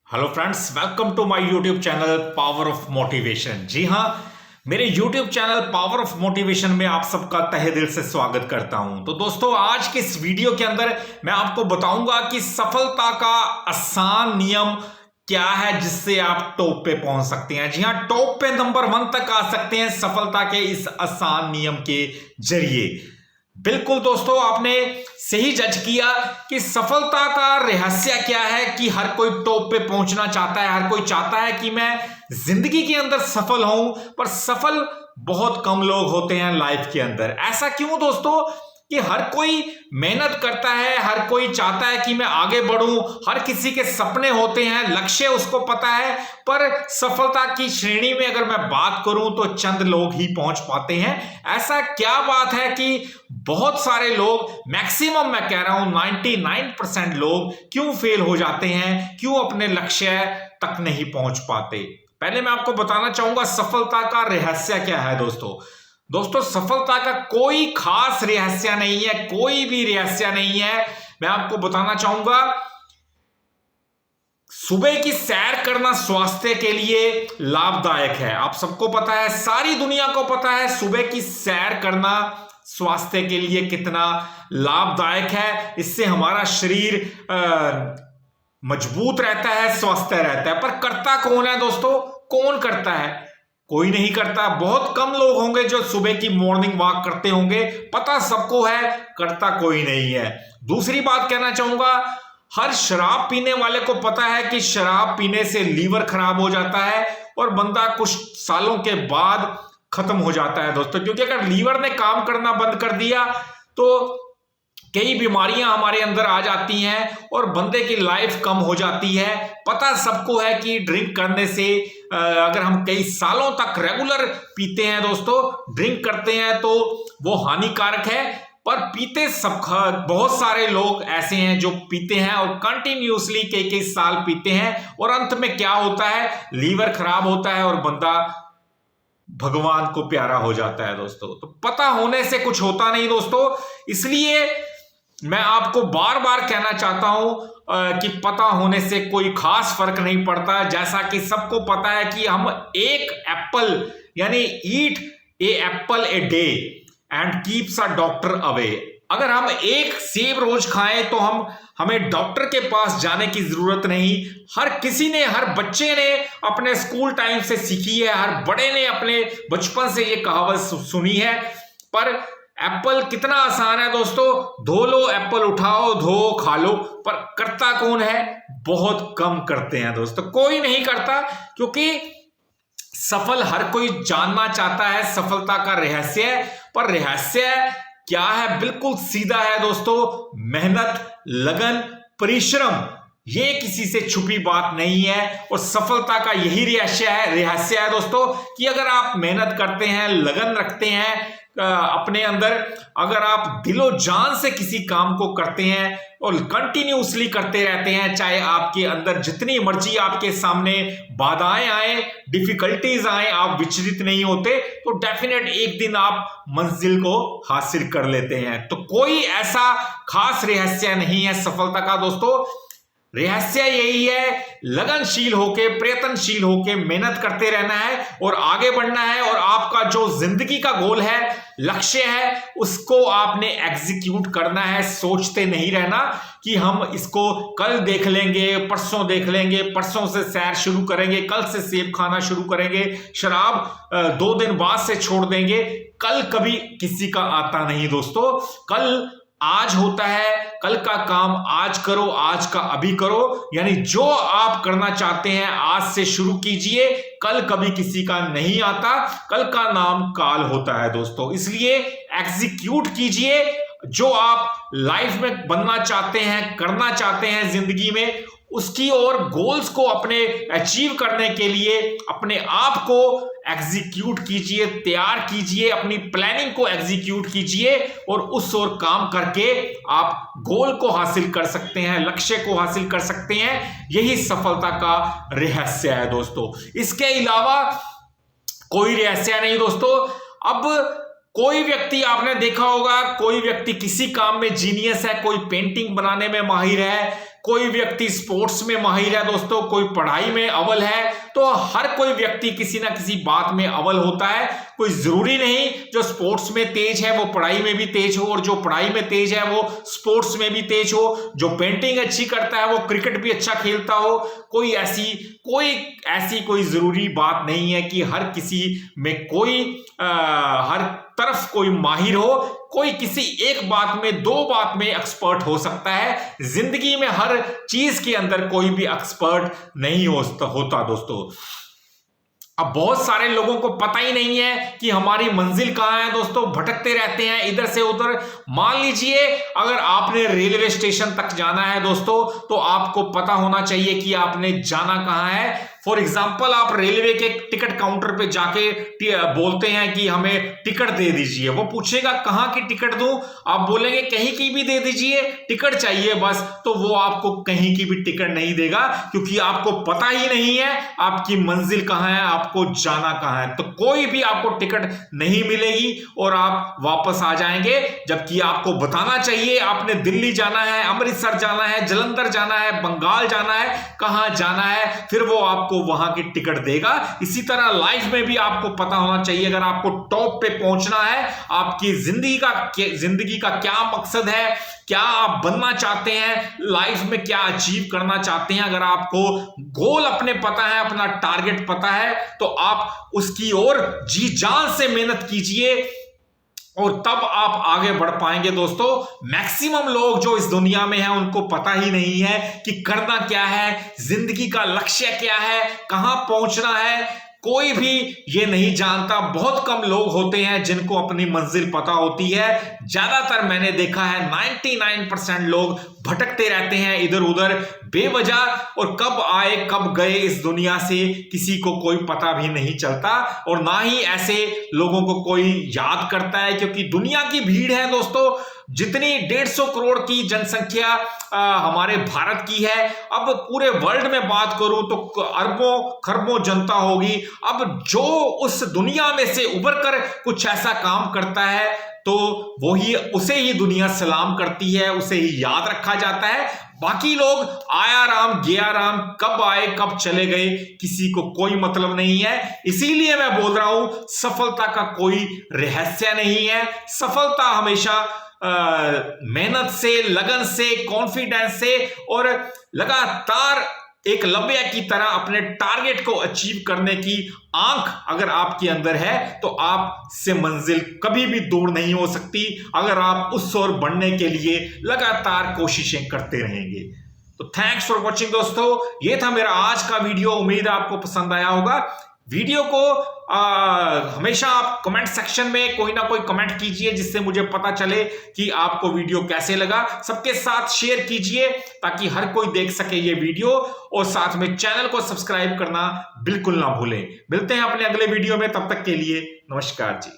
Hello friends, welcome to my YouTube channel power of motivation. जी हाँ, मेरे YouTube channel power of motivation में आप सबका तहे दिल से स्वागत करता हूं। तो दोस्तों, आज के इस वीडियो के अंदर मैं आपको बताऊंगा कि सफलता का आसान नियम क्या है जिससे आप टॉप पे पहुंच सकते हैं। जी हाँ, टॉप पे नंबर 1 तक आ सकते हैं सफलता के इस आसान नियम के जरिए। बिल्कुल दोस्तों, आपने सही जज किया कि सफलता का रहस्य क्या है कि हर कोई टॉप पे पहुंचना चाहता है। हर कोई चाहता है कि मैं जिंदगी के अंदर सफल हूं, पर सफल बहुत कम लोग होते हैं लाइफ के अंदर। ऐसा क्यों दोस्तों कि हर कोई मेहनत करता है, हर कोई चाहता है कि मैं आगे बढ़ूं, हर किसी के सपने होते हैं, लक्ष्य उसको पता है, पर सफलता की श्रेणी में अगर मैं बात करूं तो चंद लोग ही पहुंच पाते हैं। ऐसा क्या बात है कि बहुत सारे लोग, मैक्सिमम मैं कह रहा हूं 99% लोग क्यों फेल हो जाते हैं, क्यों अपने लक्ष्य तक नहीं पहुंच पाते? पहले मैं आपको बताना चाहूंगा सफलता का रहस्य क्या है। दोस्तों, सफलता का कोई खास रहस्य नहीं है, कोई भी रहस्य नहीं है। मैं आपको बताना चाहूंगा, सुबह की सैर करना स्वास्थ्य के लिए लाभदायक है। आप सबको पता है, सारी दुनिया को पता है सुबह की सैर करना स्वास्थ्य के लिए कितना लाभदायक है। इससे हमारा शरीर मजबूत रहता है, स्वस्थ रहता है। पर करता कौन है दोस्तों? कौन करता है? कोई नहीं करता। बहुत कम लोग होंगे जो सुबह की मॉर्निंग वॉक करते होंगे। पता सबको है, करता कोई नहीं है। दूसरी बात कहना चाहूंगा, हर शराब पीने वाले को पता है कि शराब पीने से लीवर खराब हो जाता है और बंदा कुछ सालों के बाद खत्म हो जाता है दोस्तों। क्योंकि अगर लीवर ने काम करना बंद कर दिया तो कई बीमारियां हमारे अंदर आ जाती हैं और बंदे की लाइफ कम हो जाती है। पता सबको है कि ड्रिंक करने से अगर हम कई सालों तक रेगुलर पीते हैं दोस्तों, ड्रिंक करते हैं, तो वो हानिकारक है। पर पीते सब, बहुत सारे लोग ऐसे हैं जो पीते हैं और कंटिन्यूसली कई साल पीते हैं और अंत में क्या होता है, लीवर खराब होता है और बंदा भगवान को प्यारा हो जाता है दोस्तों। तो पता होने से कुछ होता नहीं दोस्तों। इसलिए मैं आपको बार बार कहना चाहता हूं कि पता होने से कोई खास फर्क नहीं पड़ता। जैसा कि सबको पता है कि हम एक एप्पल, यानी eat a apple a day and keeps a doctor away. अगर हम एक सेब रोज खाएं तो हमें डॉक्टर के पास जाने की जरूरत नहीं। हर किसी ने, हर बच्चे ने अपने स्कूल टाइम से सीखी है, हर बड़े ने अपने बचपन से ये कहावत सुनी है। पर एप्पल कितना आसान है दोस्तों, धो लो, एप्पल उठाओ, धो, खा लो। पर करता कौन है? बहुत कम करते हैं दोस्तों, कोई नहीं करता। क्योंकि सफल हर कोई जानना चाहता है सफलता का रहस्य। पर रहस्य क्या है? बिल्कुल सीधा है दोस्तों, मेहनत, लगन, परिश्रम। ये किसी से छुपी बात नहीं है और सफलता का यही रहस्य है दोस्तों कि अगर आप मेहनत करते हैं, लगन रखते हैं अपने अंदर, अगर आप दिलो जान से किसी काम को करते हैं और कंटिन्यूसली करते रहते हैं, चाहे आपके अंदर जितनी मर्जी आपके सामने बाधाएं आए, डिफिकल्टीज आए, आप विचलित नहीं होते, तो डेफिनेट एक दिन आप मंजिल को हासिल कर लेते हैं। तो कोई ऐसा खास रहस्य नहीं है सफलता का दोस्तों। रहस्य यही है, लगनशील होके, प्रयत्नशील होके मेहनत करते रहना है और आगे बढ़ना है। और आपका जो जिंदगी का गोल है, लक्ष्य है, उसको आपने एग्जीक्यूट करना है। सोचते नहीं रहना कि हम इसको कल देख लेंगे, परसों देख लेंगे, परसों से सैर शुरू करेंगे, कल से सेब खाना शुरू करेंगे, शराब 2 दिन बाद से छोड़ देंगे। कल कभी किसी का आता नहीं दोस्तों। कल आज होता है, कल का काम आज करो, आज का अभी करो। यानी जो आप करना चाहते हैं आज से शुरू कीजिए। कल कभी किसी का नहीं आता, कल का नाम काल होता है दोस्तों। इसलिए एग्जीक्यूट कीजिए जो आप लाइफ में बनना चाहते हैं, करना चाहते हैं जिंदगी में, उसकी और गोल्स को अपने अचीव करने के लिए अपने आप को एग्जीक्यूट कीजिए, तैयार कीजिए, अपनी प्लानिंग को एग्जीक्यूट कीजिए और उस ओर काम करके आप गोल को हासिल कर सकते हैं, लक्ष्य को हासिल कर सकते हैं। यही सफलता का रहस्य है दोस्तों। इसके अलावा कोई रहस्य नहीं दोस्तों। अब कोई व्यक्ति, आपने देखा होगा, कोई व्यक्ति किसी काम में जीनियस है, कोई पेंटिंग बनाने में माहिर है, कोई व्यक्ति स्पोर्ट्स में माहिर है दोस्तों, कोई पढ़ाई में अव्वल है, तो हर कोई व्यक्ति किसी ना किसी बात में अव्वल होता है। कोई जरूरी नहीं जो स्पोर्ट्स में तेज है वो पढ़ाई में भी तेज हो, और जो पढ़ाई में तेज है वो स्पोर्ट्स में भी तेज हो। जो पेंटिंग अच्छी करता है वो क्रिकेट भी अच्छा खेलता हो। कोई ऐसी कोई जरूरी बात नहीं है कि हर किसी में हर तरफ कोई माहिर हो। कोई किसी एक बात में, दो बात में एक्सपर्ट हो सकता है। जिंदगी में हर चीज के अंदर कोई भी एक्सपर्ट नहीं होता दोस्तों। अब बहुत सारे लोगों को पता ही नहीं है कि हमारी मंजिल कहाँ है दोस्तों, भटकते रहते हैं इधर से उधर। मान लीजिए अगर आपने रेलवे स्टेशन तक जाना है दोस्तों, तो आपको पता होना चाहिए कि आपने जाना कहाँ है। फॉर एग्जाम्पल, आप रेलवे के टिकट काउंटर पे जाके बोलते हैं कि हमें टिकट दे दीजिए, वो पूछेगा कहाँ की टिकट दूं, आप बोलेंगे कहीं की भी दे दीजिए, टिकट चाहिए बस, तो वो आपको कहीं की भी टिकट नहीं देगा, क्योंकि आपको पता ही नहीं है आपकी मंजिल कहाँ है, आपको जाना कहाँ है। तो कोई भी आपको टिकट नहीं मिलेगी और आप वापस आ जाएंगे। जबकि आपको बताना चाहिए आपने दिल्ली जाना है, अमृतसर जाना है, जलंधर जाना है, बंगाल जाना है, कहाँ जाना है, फिर वो आपको वहां की टिकट देगा। इसी तरह लाइफ में भी आपको पता होना चाहिए, अगर आपको टॉप पे पहुंचना है, आपकी जिंदगी का क्या मकसद है, क्या आप बनना चाहते हैं, लाइफ में क्या अचीव करना चाहते हैं। अगर आपको गोल अपने पता है, अपना टारगेट पता है, तो आप उसकी ओर जी जान से मेहनत कीजिए और तब आप आगे बढ़ पाएंगे दोस्तों। मैक्सिमम लोग जो इस दुनिया में हैं उनको पता ही नहीं है कि करना क्या है, जिंदगी का लक्ष्य क्या है, कहां पहुंचना है। कोई भी ये नहीं जानता। बहुत कम लोग होते हैं जिनको अपनी मंजिल पता होती है। ज्यादातर मैंने देखा है 99% लोग भटकते रहते हैं इधर उधर बेवजह, और कब आए कब गए इस दुनिया से किसी को कोई पता भी नहीं चलता, और ना ही ऐसे लोगों को कोई याद करता है, क्योंकि दुनिया की भीड़ है दोस्तों। जितनी 150 करोड़ की जनसंख्या हमारे भारत की है, अब पूरे वर्ल्ड में बात करूं तो अरबों खरबों जनता होगी। अब जो उस दुनिया में से उभर कर कुछ ऐसा काम करता है तो उसे ही दुनिया सलाम करती है, उसे ही याद रखा जाता है। बाकी लोग आया राम गया राम, कब आए कब चले गए किसी को कोई मतलब नहीं है। इसीलिए मैं बोल रहा हूं सफलता का कोई रहस्य नहीं है। सफलता हमेशा मेहनत से, लगन से, कॉन्फिडेंस से और लगातार एकलव्य की तरह अपने टारगेट को अचीव करने की आंख अगर आपके अंदर है तो आपसे मंजिल कभी भी दूर नहीं हो सकती, अगर आप उस ओर बढ़ने के लिए लगातार कोशिशें करते रहेंगे। तो थैंक्स फॉर वॉचिंग दोस्तों, ये था मेरा आज का वीडियो। उम्मीद है आपको पसंद आया होगा। वीडियो को हमेशा आप कमेंट सेक्शन में कोई ना कोई कमेंट कीजिए, जिससे मुझे पता चले कि आपको वीडियो कैसे लगा। सबके साथ शेयर कीजिए ताकि हर कोई देख सके ये वीडियो, और साथ में चैनल को सब्सक्राइब करना बिल्कुल ना भूलें। मिलते हैं अपने अगले वीडियो में, तब तक के लिए नमस्कार जी।